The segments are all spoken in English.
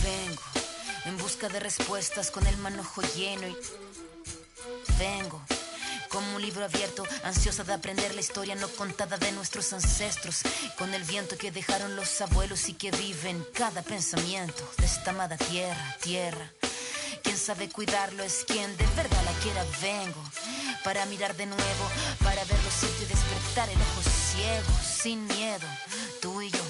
Vengo en busca de respuestas con el manojo lleno y vengo como un libro abierto, ansiosa de aprender la historia no contada de nuestros ancestros, con el viento que dejaron los abuelos y que vive en cada pensamiento de esta amada tierra. Quien sabe cuidarlo es quien de verdad la quiera. Vengo para mirar de nuevo, para ver lo cierto y despertar el ojo ciego, sin miedo, tú y yo.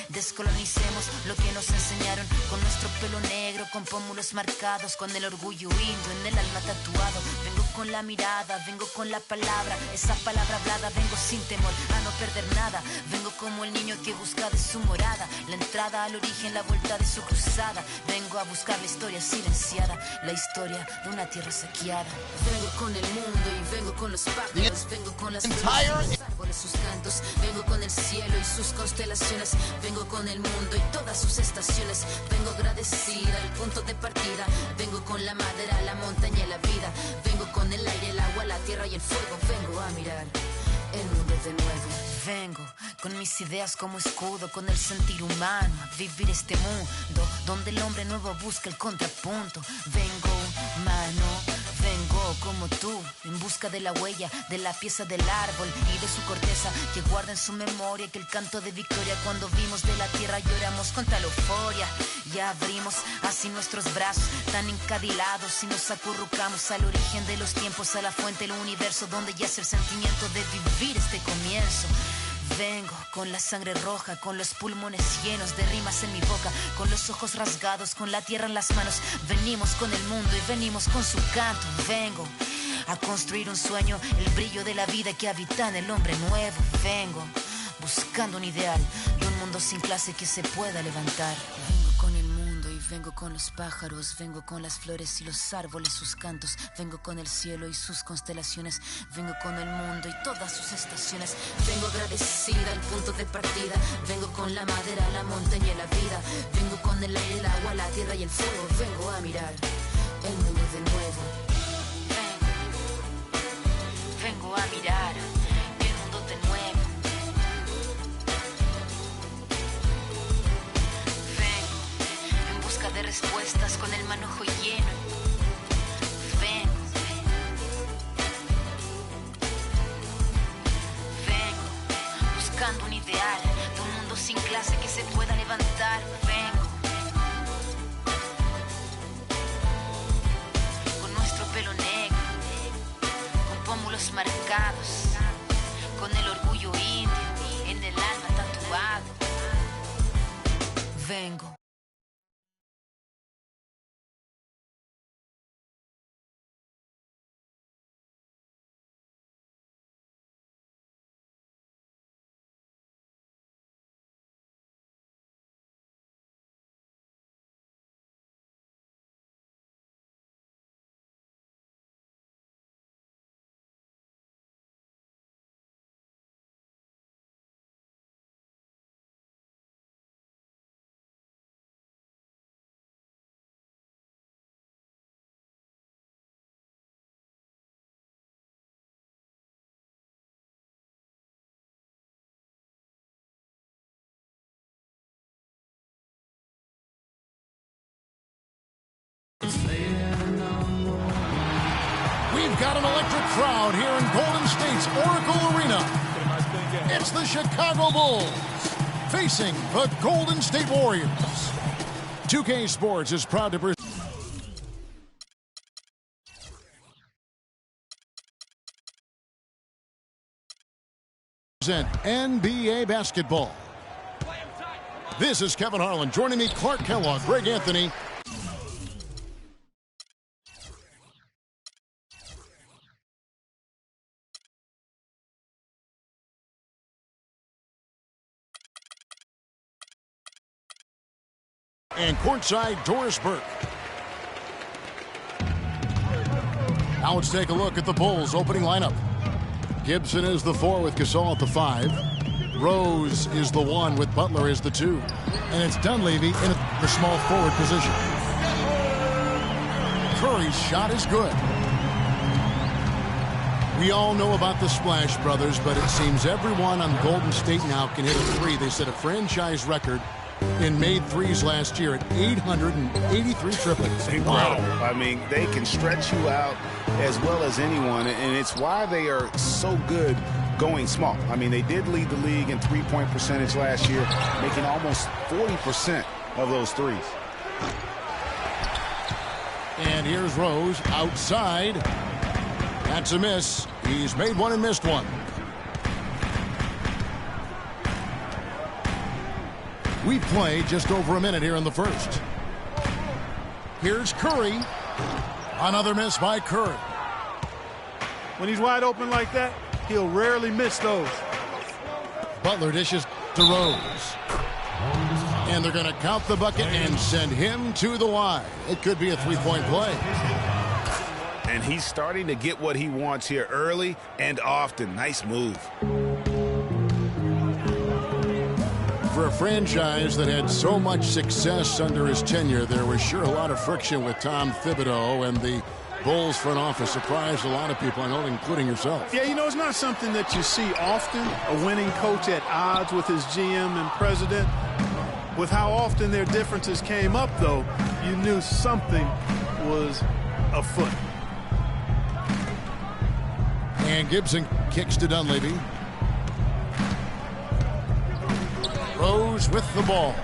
Descolonicemos lo que nos enseñaron con nuestro pelo negro, con pómulos marcados, con el orgullo indio en el alma tatuado. Vengo con la mirada, vengo con la palabra, esa palabra hablada. Vengo sin temor a no perder nada. Vengo como el niño que busca de su morada la entrada al origen, la vuelta de su cruzada. Vengo a buscar la historia silenciada, la historia de una tierra saqueada. Vengo con el mundo y vengo con los pájaros, vengo con las flores, árboles, sus cantos. Vengo con el cielo y sus constelaciones. Vengo con el mundo y todas sus estaciones. Vengo agradecida al punto de partida. Vengo con la madera, la montaña y la vida. Vengo con el aire, el agua, la tierra y el fuego. Vengo a mirar el mundo de nuevo. Vengo con mis ideas como escudo, con el sentir humano, a vivir este mundo donde el hombre nuevo busca el contrapunto. Vengo humano, vengo como tú, en busca de la huella, de la pieza del árbol y de su corteza, que guarda en su memoria que el canto de victoria cuando vimos de la tierra lloramos con tal euforia. Ya abrimos así nuestros brazos tan encadilados y nos acurrucamos al origen de los tiempos, a la fuente del universo donde yace el sentimiento de vivir este comienzo. Vengo con la sangre roja, con los pulmones llenos de rimas en mi boca, con los ojos rasgados, con la tierra en las manos. Venimos con el mundo y venimos con su canto. Vengo a construir un sueño, el brillo de la vida que habita en el hombre nuevo. Vengo buscando un ideal de un mundo sin clase que se pueda levantar. Vengo con el mundo y vengo con los pájaros, vengo con las flores y los árboles, sus cantos. Vengo con el cielo y sus constelaciones. Vengo con el mundo y todas sus estaciones. Vengo agradecida al punto de partida. Vengo con la madera, la montaña y la vida. Vengo con el aire, el agua, la tierra y el fuego. Vengo a mirar el mundo de nuevo. Vengo a mirar el mundo de nuevo. Vengo en busca de respuestas con el manojo lleno. Vengo buscando un ideal de un mundo sin clase que se pueda levantar. Vengo con nuestro pelo negro, con pómulos marcados, con el orgullo indio en el alma tatuado. Vengo. We've got an electric crowd here in Golden State's Oracle Arena. It's the Chicago Bulls facing the Golden State Warriors. 2K Sports is proud to present NBA basketball. This is Kevin Harlan. Joining me, Clark Kellogg, Greg Anthony. And courtside, Doris Burke. Now let's take a look at the Bulls' opening lineup. Gibson is the 4 with Gasol at the 5. Rose is the 1 with Butler as the 2. And it's Dunleavy in the small forward position. Curry's shot is good. We all know about the Splash Brothers, but it seems everyone on Golden State now can hit a 3. They set a franchise record in made threes last year at 883 triples. Incredible. Wow. I mean, they can stretch you out as well as anyone, and it's why they are so good going small. I mean, they did lead the league in three-point percentage last year, making almost 40% of those threes. And here's Rose outside. That's a miss. He's made one and missed one. We play just over a minute here in the first. Here's Curry. Another miss by Curry. When he's wide open like that, he'll rarely miss those. Butler dishes to Rose. And they're going to count the bucket and send him to the line. It could be a three-point play. And he's starting to get what he wants here early and often. Nice move. For a franchise that had so much success under his tenure, there was sure a lot of friction with Tom Thibodeau, and the Bulls front office surprised a lot of people, I know, including yourself. Yeah, you know, it's not something that you see often, a winning coach at odds with his GM and president. With how often their differences came up, though, you knew something was afoot. And Gibson kicks to Dunleavy. Rose with the ball.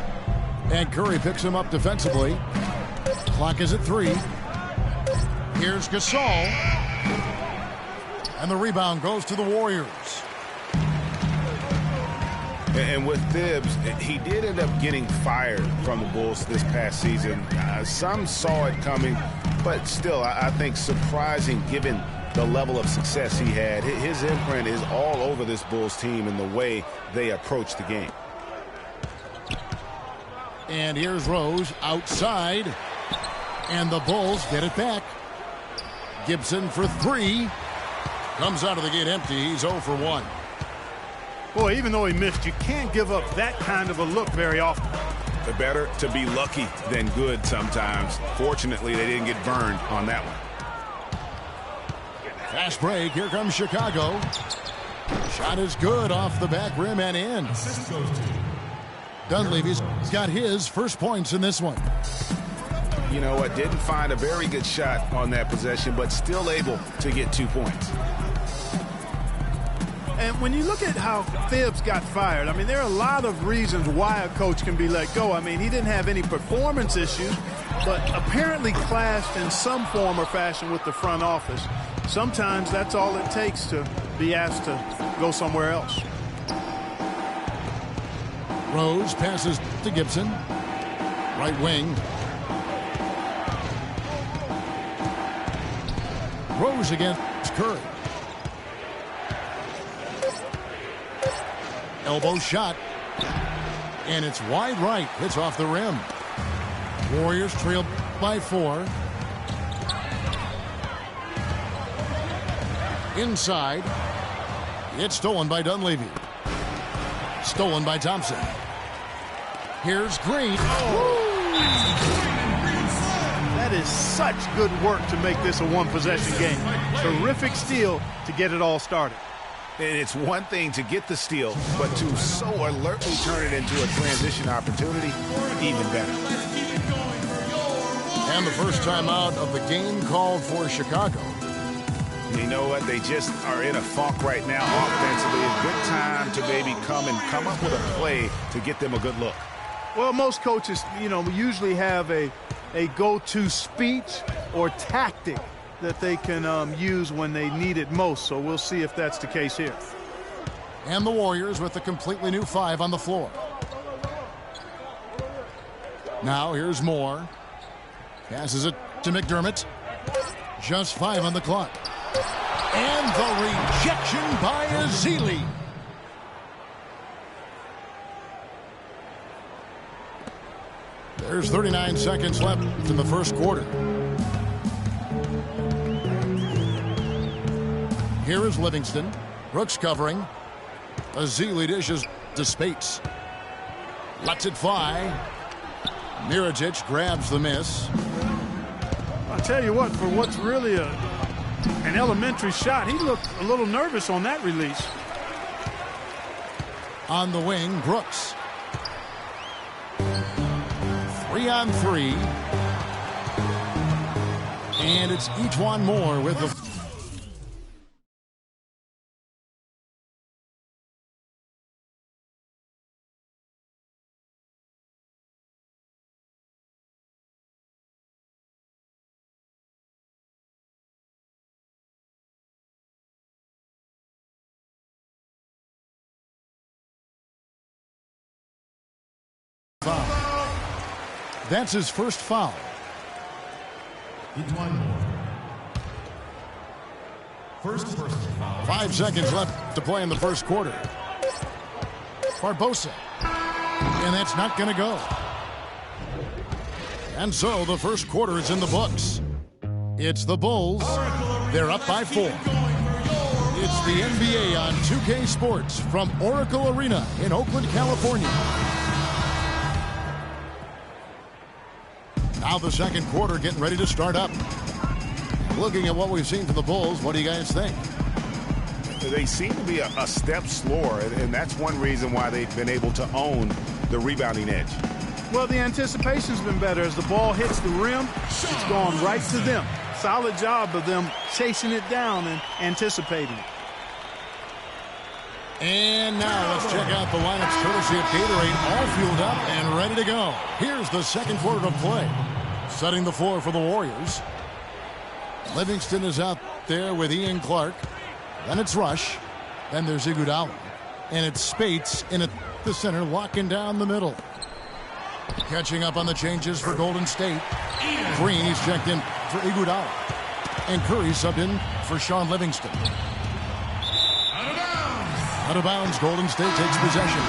And Curry picks him up defensively. Clock is at 3. Here's Gasol. And the rebound goes to the Warriors. And with Thibs, he did end up getting fired from the Bulls this past season. Some saw it coming, but still, I think surprising given the level of success he had. His imprint is all over this Bulls team in the way they approach the game. And here's Rose outside. And the Bulls get it back. Gibson for 3. Comes out of the gate empty. He's 0 for 1. Boy, even though he missed, you can't give up that kind of a look very often. Better to be lucky than good sometimes. Fortunately, they didn't get burned on that one. Fast break. Here comes Chicago. Shot is good off the back rim and in. Dunleavy's got his first points in this one. You know what? Didn't find a very good shot on that possession, but still able to get 2 points. And when you look at how Thibs got fired, I mean, there are a lot of reasons why a coach can be let go. I mean, he didn't have any performance issues, but apparently clashed in some form or fashion with the front office. Sometimes that's all it takes to be asked to go somewhere else. Rose passes to Gibson. Right wing. Rose against Curry. Elbow shot. And it's wide right. Hits off the rim. Warriors trail by 4. Inside. It's stolen by Dunleavy. Stolen by Thompson. Here's Green. That is such good work to make this a one-possession game. Terrific steal to get it all started. And it's one thing to get the steal, but to so alertly turn it into a transition opportunity, even better. And the first time out of the game called for Chicago. You know what? They just are in a funk right now offensively. A good time to maybe come up with a play to get them a good look. Well, most coaches, usually have a go-to speech or tactic that they can use when they need it most. So we'll see if that's the case here. And the Warriors with a completely new 5 on the floor. Now here's Moore. Passes it to McDermott. Just 5 on the clock. And the rejection by Ezeli. There's 39 seconds left in the first quarter. Here is Livingston. Brooks covering. Ezeli dishes to Spates. Lets it fly. Mirotic grabs the miss. I'll tell you what, for what's really an elementary shot, he looked a little nervous on that release. On the wing, Brooks. 3-on-3. And it's Ejuan Moore with the... That's his first foul. First foul. 5 seconds left to play in the first quarter. Barbosa. And that's not going to go. And so the first quarter is in the books. It's the Bulls. They're up by 4. It's the NBA on 2K Sports from Oracle Arena in Oakland, California. Now the second quarter getting ready to start up. Looking at what we've seen from the Bulls, what do you guys think? They seem to be a step slower, and that's one reason why they've been able to own the rebounding edge. Well, the anticipation's been better. As the ball hits the rim, it's gone right to them. Solid job of them chasing it down and anticipating it. And now let's check out the lineups courtesy of Gatorade, all fueled up and ready to go. Here's the second quarter of play. Setting the floor for the Warriors. Livingston is out there with Ian Clark. Then it's Rush. Then there's Iguodala. And it's Spates in at the center, locking down the middle. Catching up on the changes for Golden State. Green, he's checked in for Iguodala. And Curry subbed in for Sean Livingston. Out of bounds, Golden State takes possession.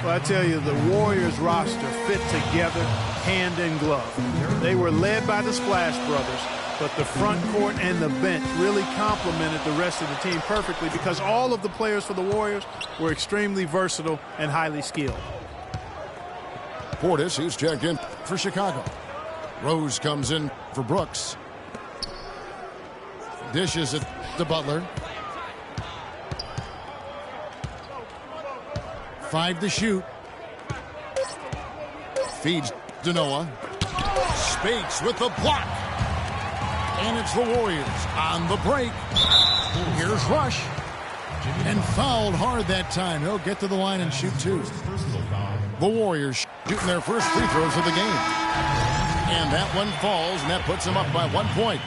Well, I tell you, the Warriors roster fit together hand in glove. They were led by the Splash Brothers, but the front court and the bench really complemented the rest of the team perfectly because all of the players for the Warriors were extremely versatile and highly skilled. Portis, he's checked in for Chicago. Rose comes in for Brooks. Dishes it to Butler. 5 to shoot. Feeds to Noah. Spates with the block. And it's the Warriors on the break. Here's Rush. And fouled hard that time. He'll get to the line and shoot 2. The Warriors shooting their first free throws of the game. And that one falls, and that puts them up by 1 point.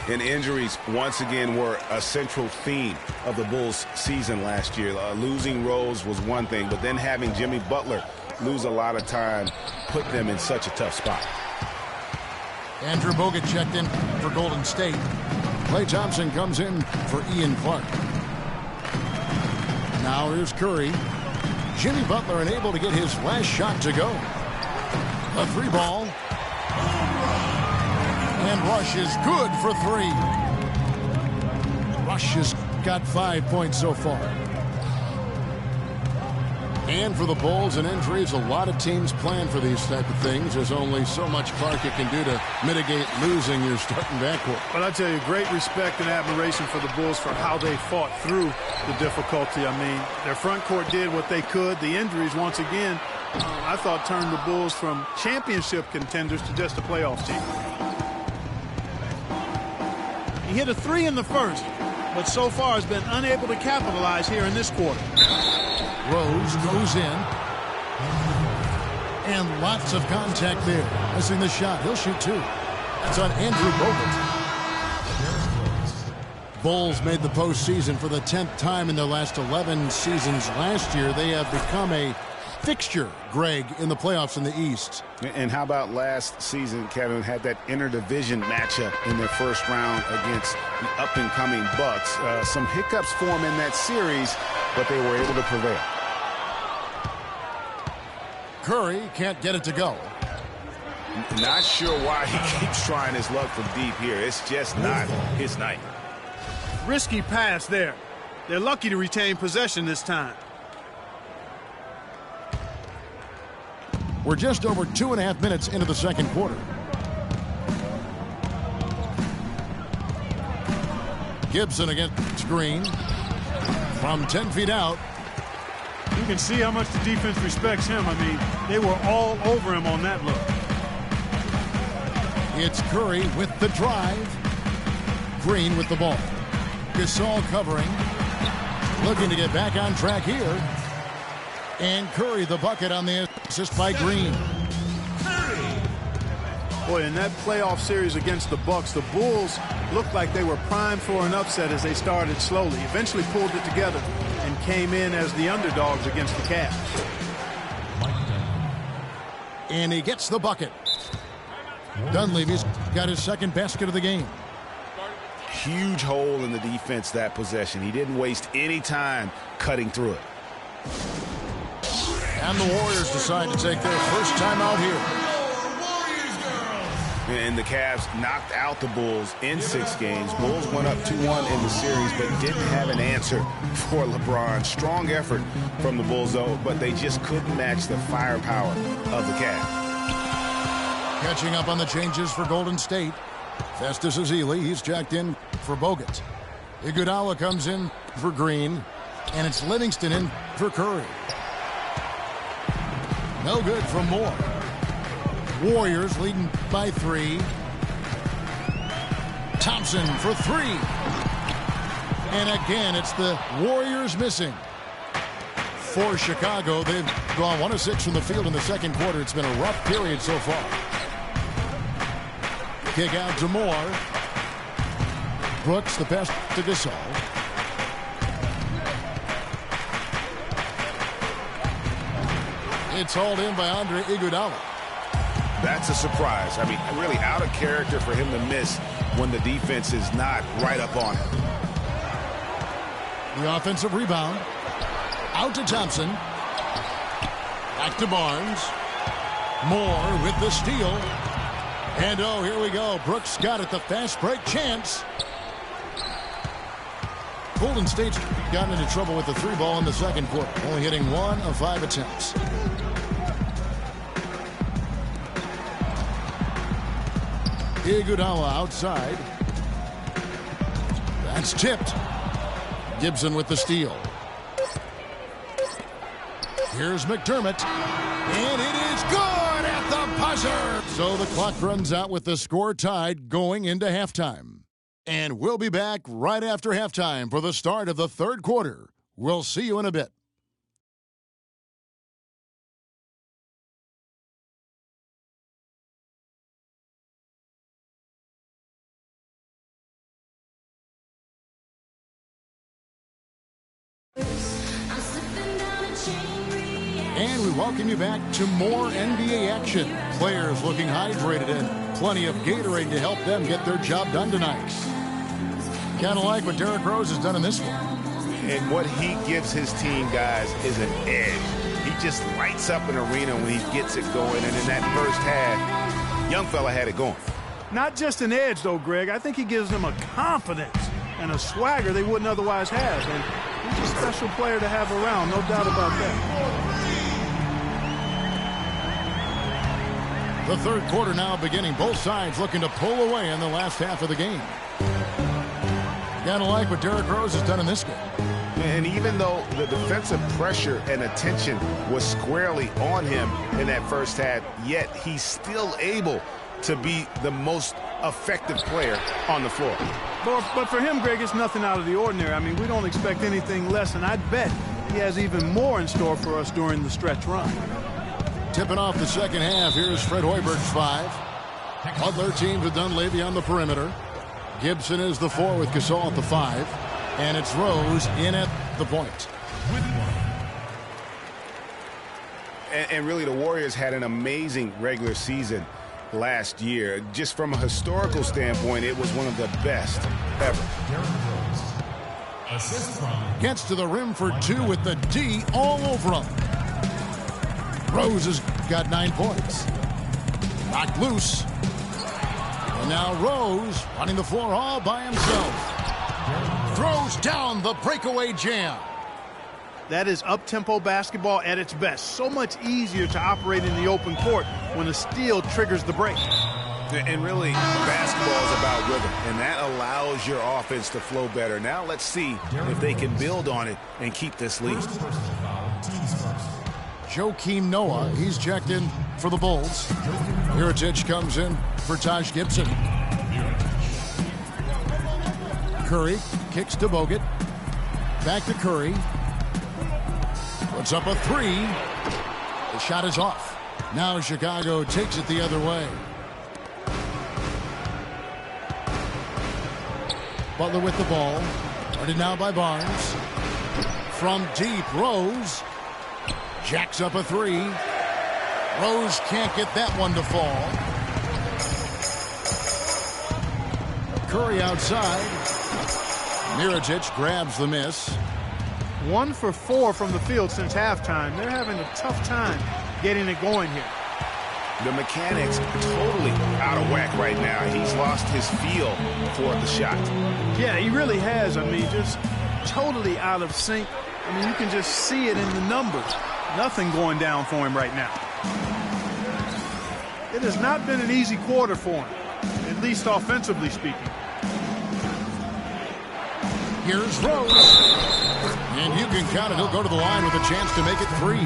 And injuries, once again, were a central theme of the Bulls' season last year. Losing Rose was one thing, but then having Jimmy Butler lose a lot of time put them in such a tough spot. Andrew Bogut checked in for Golden State. Klay Thompson comes in for Ian Clark. Now here's Curry. Jimmy Butler unable to get his last shot to go. A 3-ball. And Rush is good for 3. Rush has got 5 points so far. And for the Bulls and injuries, a lot of teams plan for these type of things. There's only so much Clark you can do to mitigate losing your starting backcourt. But I tell you, great respect and admiration for the Bulls for how they fought through the difficulty. I mean, their front court did what they could. The injuries, once again, I thought turned the Bulls from championship contenders to just a playoff team. He hit a 3 in the first, but so far has been unable to capitalize here in this quarter. Rose goes in. And lots of contact there. Missing the shot. He'll shoot two. That's on Andrew Bogut. Bulls made the postseason for the 10th time in their last 11 seasons. Last year, they have become a fixture, Greg, in the playoffs in the East. And how about last season, Kevin, had that interdivision matchup in their first round against the up-and-coming Bucks. Some hiccups for them in that series, but they were able to prevail. Curry can't get it to go. Not sure why he keeps trying his luck from deep here. It's just not his night. Risky pass there. They're lucky to retain possession this time. We're just over 2.5 minutes into the second quarter. Gibson against Green. From 10 feet out. You can see how much the defense respects him. I mean, they were all over him on that look. It's Curry with the drive. Green with the ball. Gasol covering. Looking to get back on track here. And Curry the bucket on the assist by Green. Boy, in that playoff series against the Bucks, the Bulls looked like they were primed for an upset as they started slowly. Eventually pulled it together and came in as the underdogs against the Cavs. And he gets the bucket. Dunleavy's got his second basket of the game. Huge hole in the defense that possession. He didn't waste any time cutting through it. And the Warriors decide to take their first time out here. And the Cavs knocked out the Bulls in 6 games. Bulls went up 2-1 in the series, but didn't have an answer for LeBron. Strong effort from the Bulls, though, but they just couldn't match the firepower of the Cavs. Catching up on the changes for Golden State. Festus Ezeli, he's jacked in for Bogut. Iguodala comes in for Green, and it's Livingston in for Curry. No good from Moore. Warriors leading by 3. Thompson for 3. And again, it's the Warriors missing. For Chicago, they've gone 1 of 6 from the field in the second quarter. It's been a rough period so far. Kick out to Moore. Brooks, the pass to Gasol. It's hauled in by Andre Iguodala. That's a surprise. I mean, really out of character for him to miss when the defense is not right up on him. The offensive rebound. Out to Thompson. Back to Barnes. Moore with the steal. And oh, here we go. Brooks got it. The fast break chance. Golden State's gotten into trouble with the 3 ball in the second quarter. Only hitting 1 of 5 attempts. Iguodala outside. That's tipped. Gibson with the steal. Here's McDermott. And it is good at the buzzer. So the clock runs out with the score tied going into halftime. And we'll be back right after halftime for the start of the third quarter. We'll see you in a bit. And we welcome you back to more NBA action. Players looking hydrated and plenty of Gatorade to help them get their job done tonight. Kind of like what Derrick Rose has done in this one. And what he gives his team, guys, is an edge. He just lights up an arena when he gets it going. And in that first half, young fella had it going. Not just an edge, though, Greg. I think he gives them a confidence and a swagger they wouldn't otherwise have. And he's a special player to have around, no doubt about that. The third quarter now beginning. Both sides looking to pull away in the last half of the game. Gotta like what Derrick Rose has done in this game. And even though the defensive pressure and attention was squarely on him in that first half, yet he's still able to be the most effective player on the floor. But for him, Greg, it's nothing out of the ordinary. I mean, we don't expect anything less, and I'd bet he has even more in store for us during the stretch run. Tipping off the second half, here's Fred Hoiberg's 5. Butler teams with Dunleavy on the perimeter. Gibson is the 4 with Gasol at the 5. And it's Rose in at the point. And really, the Warriors had an amazing regular season last year. Just from a historical standpoint, it was one of the best ever. Gets to the rim for 2 with the D all over him. Rose has got 9 points. Knocked loose. And now Rose running the floor all by himself. Throws down the breakaway jam. That is up-tempo basketball at its best. So much easier to operate in the open court when a steal triggers the break. And really, basketball is about rhythm, and that allows your offense to flow better. Now let's see if they can build on it and keep this lead. Joakim Noah, he's checked in for the Bulls. Mirotic comes in for Taj Gibson. Curry kicks to Bogut. Back to Curry. Puts up a 3. The shot is off. Now Chicago takes it the other way. Butler with the ball. Guarded now by Barnes. From deep, Rose. Jacks up a 3. Rose can't get that one to fall. Curry outside. Mirotic grabs the miss. 1 for 4 from the field since halftime. They're having a tough time getting it going here. The mechanics totally out of whack right now. He's lost his feel for the shot. Yeah, he really has. I mean, just totally out of sync. I mean, you can just see it in the numbers. Nothing going down for him right now. It has not been an easy quarter for him, at least offensively speaking. Here's Rose. And you can count it. He'll go to the line with a chance to make it 3.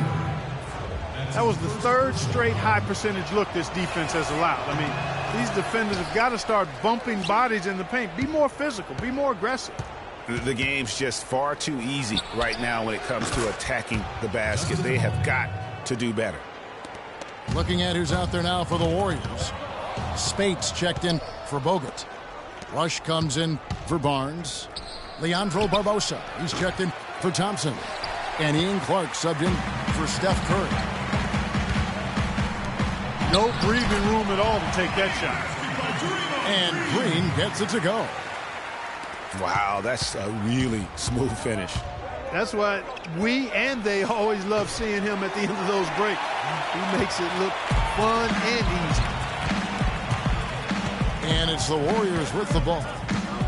That was the 3rd straight high percentage look this defense has allowed. I mean, these defenders have got to start bumping bodies in the paint. Be more physical. Be more aggressive. The game's just far too easy right now when it comes to attacking the basket. They have got to do better. Looking at who's out there now for the Warriors. Spates checked in for Bogut. Rush comes in for Barnes. Leandro Barbosa, he's checked in for Thompson. And Ian Clark subbed in for Steph Curry. No breathing room at all to take that shot. And Green gets it to go. Wow, that's a really smooth finish. That's why we and they always love seeing him at the end of those breaks. He makes it look fun and easy. And it's the Warriors with the ball.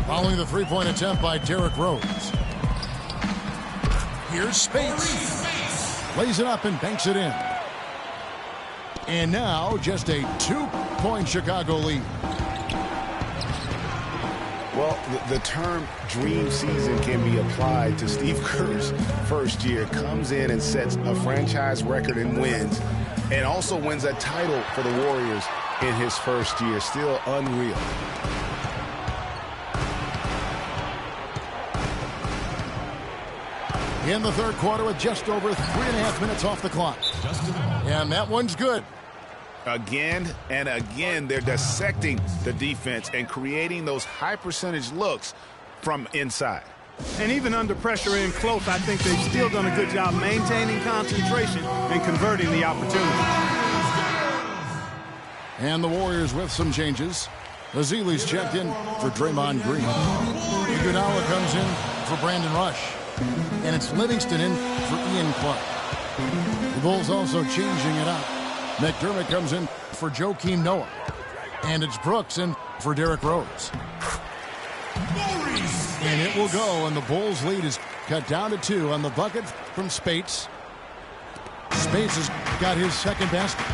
Following the three-point attempt by Derrick Rose. Here's Spates. Lays it up and banks it in. And now just a 2-point Chicago lead. Well, the term dream season can be applied to Steve Kerr's first year. Comes in and sets a franchise record in wins and also wins a title for the Warriors in his first year. Still unreal. In the third quarter with just over 3.5 minutes off the clock. And that one's good. Again and again, they're dissecting the defense and creating those high percentage looks from inside. And even under pressure in close, I think they've still done a good job maintaining concentration and converting the opportunity. And the Warriors with some changes. Azili's checked in for Draymond Green. Iguodala comes in for Brandon Rush. And it's Livingston in for Ian Clark. The Bulls also changing it up. McDermott comes in for Joakim Noah. And it's Brooks in for Derrick Rose. And it will go, and the Bulls' lead is cut down to 2 on the bucket from Spates. Spates has got his second basket.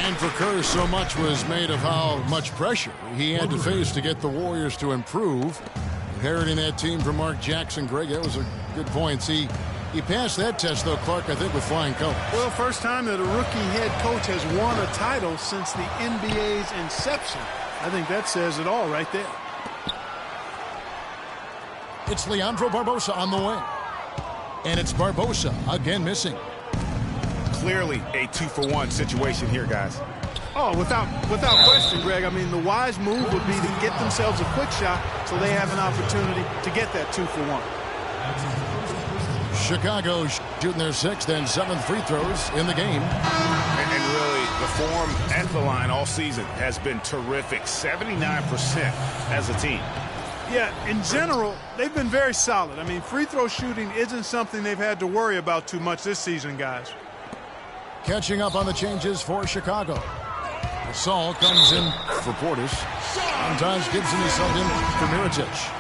And for Kerr, so much was made of how much pressure he had to face to get the Warriors to improve. Inheriting that team from Mark Jackson. Greg, that was a good point. See, he passed that test, though, Clark, I think, with flying colors. Well, first time that a rookie head coach has won a title since the NBA's inception. I think that says it all right there. It's Leandro Barbosa on the wing. And it's Barbosa again missing. Clearly a 2-for-1 situation here, guys. Oh, without question, Greg. I mean, the wise move would be to get themselves a quick shot so they have an opportunity to get that 2-for-1. Chicago shooting their 6th and 7th free throws in the game. And really, the form and the line all season has been terrific. 79% as a team. Yeah, in general, they've been very solid. I mean, free throw shooting isn't something they've had to worry about too much this season, guys. Catching up on the changes for Chicago. Gasol comes in for Portis. And Taj Gibson is subbed in for Mirotic.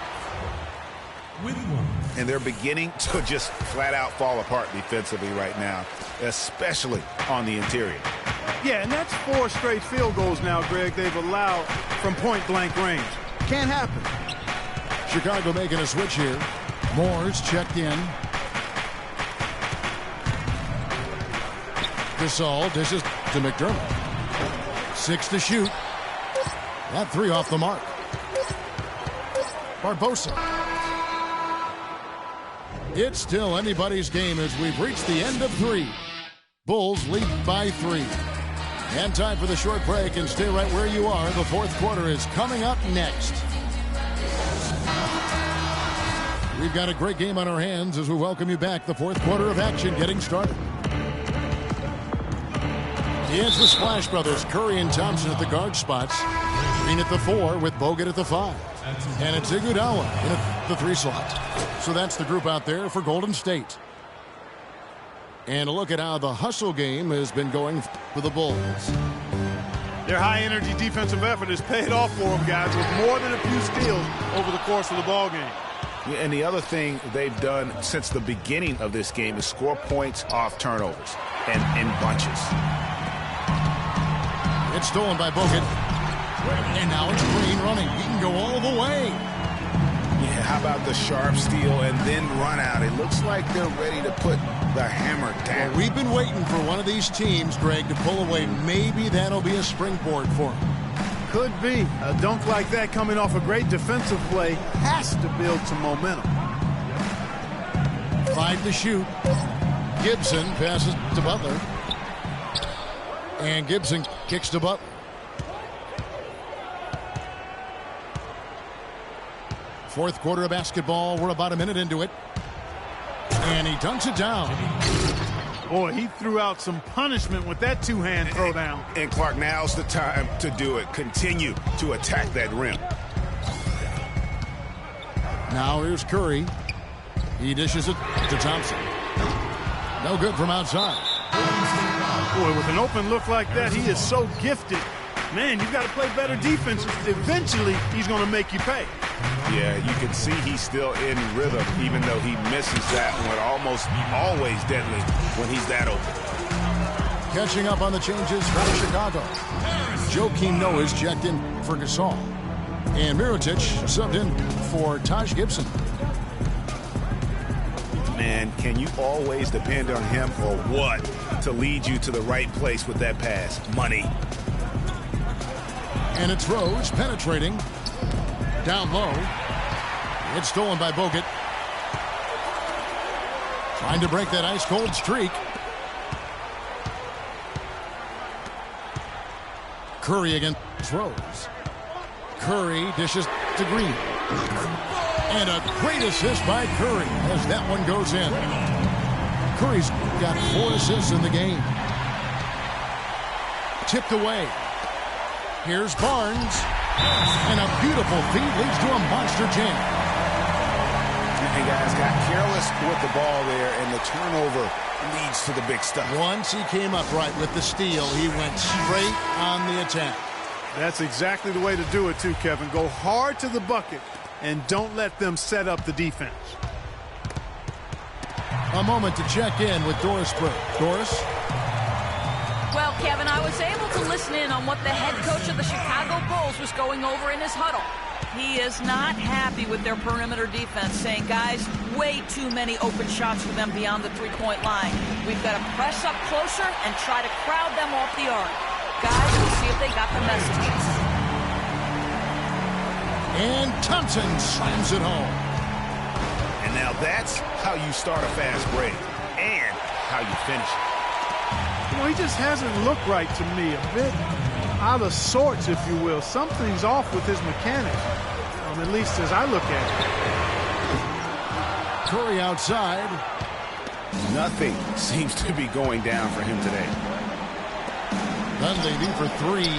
And they're beginning to just flat out fall apart defensively right now, especially on the interior. Yeah, and that's 4 straight field goals now, Greg, they've allowed from point-blank range. Can't happen. Chicago making a switch here. Moore's checked in. Gasol dishes to McDermott. 6 to shoot. That 3 off the mark. Barbosa. It's still anybody's game as we've reached the end of 3. Bulls lead by 3. And time for the short break, and stay right where you are. The fourth quarter is coming up next. We've got a great game on our hands as we welcome you back. The fourth quarter of action getting started. It's the Splash Brothers, Curry and Thompson at the guard spots. Green at the 4 with Bogut at the 5. And it's Iguodala in at the 3 slot. So that's the group out there for Golden State. And a look at how the hustle game has been going for the Bulls. Their high-energy defensive effort has paid off for them, guys, with more than a few steals over the course of the ball game. And the other thing they've done since the beginning of this game is score points off turnovers and in bunches. It's stolen by Bogut. And now it's Green running. He can go all the way. Yeah, how about the sharp steal and then run out? It looks like they're ready to put the hammer down. Well, we've been waiting for one of these teams, Greg, to pull away. Maybe that'll be a springboard for them. Could be. A dunk like that coming off a great defensive play has to build some momentum. 5 to shoot. Gibson passes to Butler. And Gibson kicks to Butler. Fourth quarter of basketball. We're about a minute into it. And he dunks it down. Boy, he threw out some punishment with that two-hand throwdown. And Clark, now's the time to do it. Continue to attack that rim. Now here's Curry. He dishes it to Thompson. No good from outside. Boy, with an open look like that, he is so gifted. Man, you've got to play better defense. Eventually, he's going to make you pay. Yeah, you can see he's still in rhythm, even though he misses that one. Almost always deadly when he's that open. Catching up on the changes from Chicago. Joakim Noah is checked in for Gasol. And Mirotic subbed in for Taj Gibson. Man, can you always depend on him or what to lead you to the right place with that pass? Money. And it's Rose penetrating. Down low. It's stolen by Bogut. Trying to break that ice-cold streak. Curry against Rose. Curry dishes to Green. And a great assist by Curry as that one goes in. Curry's got 4 assists in the game. Tipped away. Here's Barnes. And a beautiful feed leads to a monster jam. And guys got careless with the ball there, and the turnover leads to the big stuff. Once he came up right with the steal, he went straight on the attack. That's exactly the way to do it, too, Kevin. Go hard to the bucket and don't let them set up the defense. A moment to check in with Doris Burke. Doris? Well, Kevin, I was able to listen in on what the head coach of the Chicago Bulls was going over in his huddle. He is not happy with their perimeter defense, saying, guys, way too many open shots for them beyond the three-point line. We've got to press up closer and try to crowd them off the arc. Guys, we'll see if they got the message. And Thompson slams it home. Now that's how you start a fast break and how you finish it. You know, he just hasn't looked right to me. A bit out of sorts, if you will. Something's off with his mechanics, at least as I look at it. Curry outside. Nothing seems to be going down for him today. Dunleavy for three.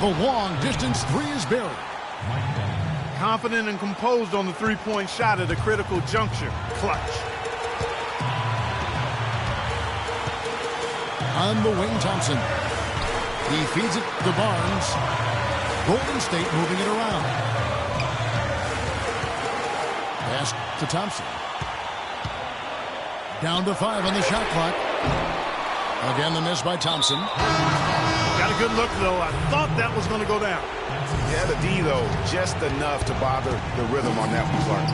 The long distance three is buried. Confident and composed on the three-point shot at a critical juncture. Clutch. On the wing, Thompson. He feeds it to Barnes. Golden State moving it around. Pass to Thompson. Down to 5 on the shot clock. Again, the miss by Thompson. Got a good look, though. I thought that was going to go down. Yeah, the D, though, just enough to bother the rhythm on that one, Clark.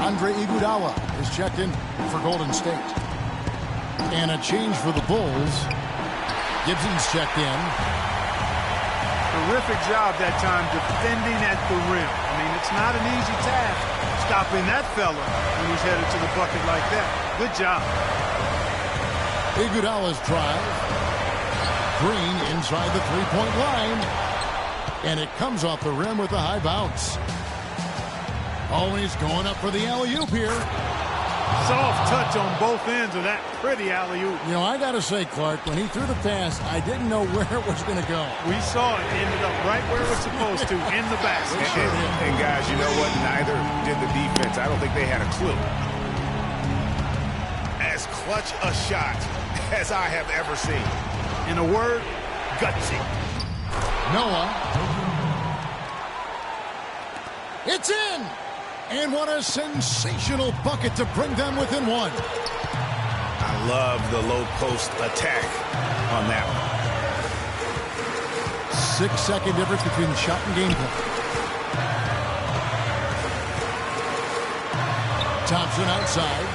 Andre Iguodala is checked in for Golden State. And a change for the Bulls. Gibson's checked in. Terrific job that time defending at the rim. I mean, it's not an easy task stopping that fella when he's headed to the bucket like that. Good job. Iguodala's drive. Green inside the three-point line. And it comes off the rim with a high bounce. Oh, and he's going up for the alley-oop here. Soft touch on both ends of that pretty alley-oop. You know, I got to say, Clark, when he threw the pass, I didn't know where it was going to go. We saw it. Ended up right where it was supposed to, in the basket. And guys, you know what? Neither did the defense. I don't think they had a clue. As clutch a shot as I have ever seen. In a word, gutsy. Noah. It's in! And what a sensational bucket to bring them within one. I love the low post attack on that one. 6-second difference between the shot and gameplay. Thompson outside.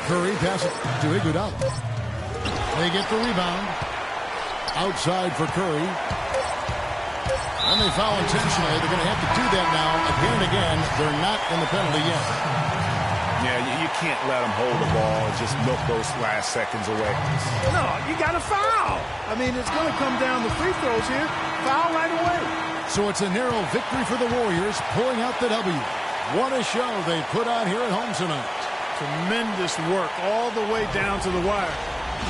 Curry passes to Iguodala. They get the rebound. Outside for Curry. And they foul intentionally. They're going to have to do that now again and again. They're not in the penalty yet. Yeah, you can't let them hold the ball and just milk those last seconds away. No, you got to foul. I mean, it's going to come down to free throws here. Foul right away. So it's a narrow victory for the Warriors, pulling out the W. What a show they put on here at home tonight. Tremendous work all the way down to the wire.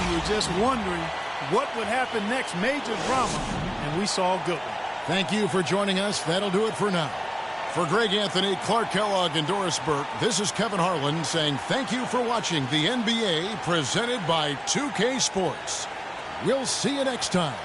We were just wondering what would happen next. Major drama, and we saw a good one. Thank you for joining us. That'll do it for now. For Greg Anthony, Clark Kellogg, and Doris Burke, this is Kevin Harlan saying thank you for watching the NBA presented by 2K Sports. We'll see you next time.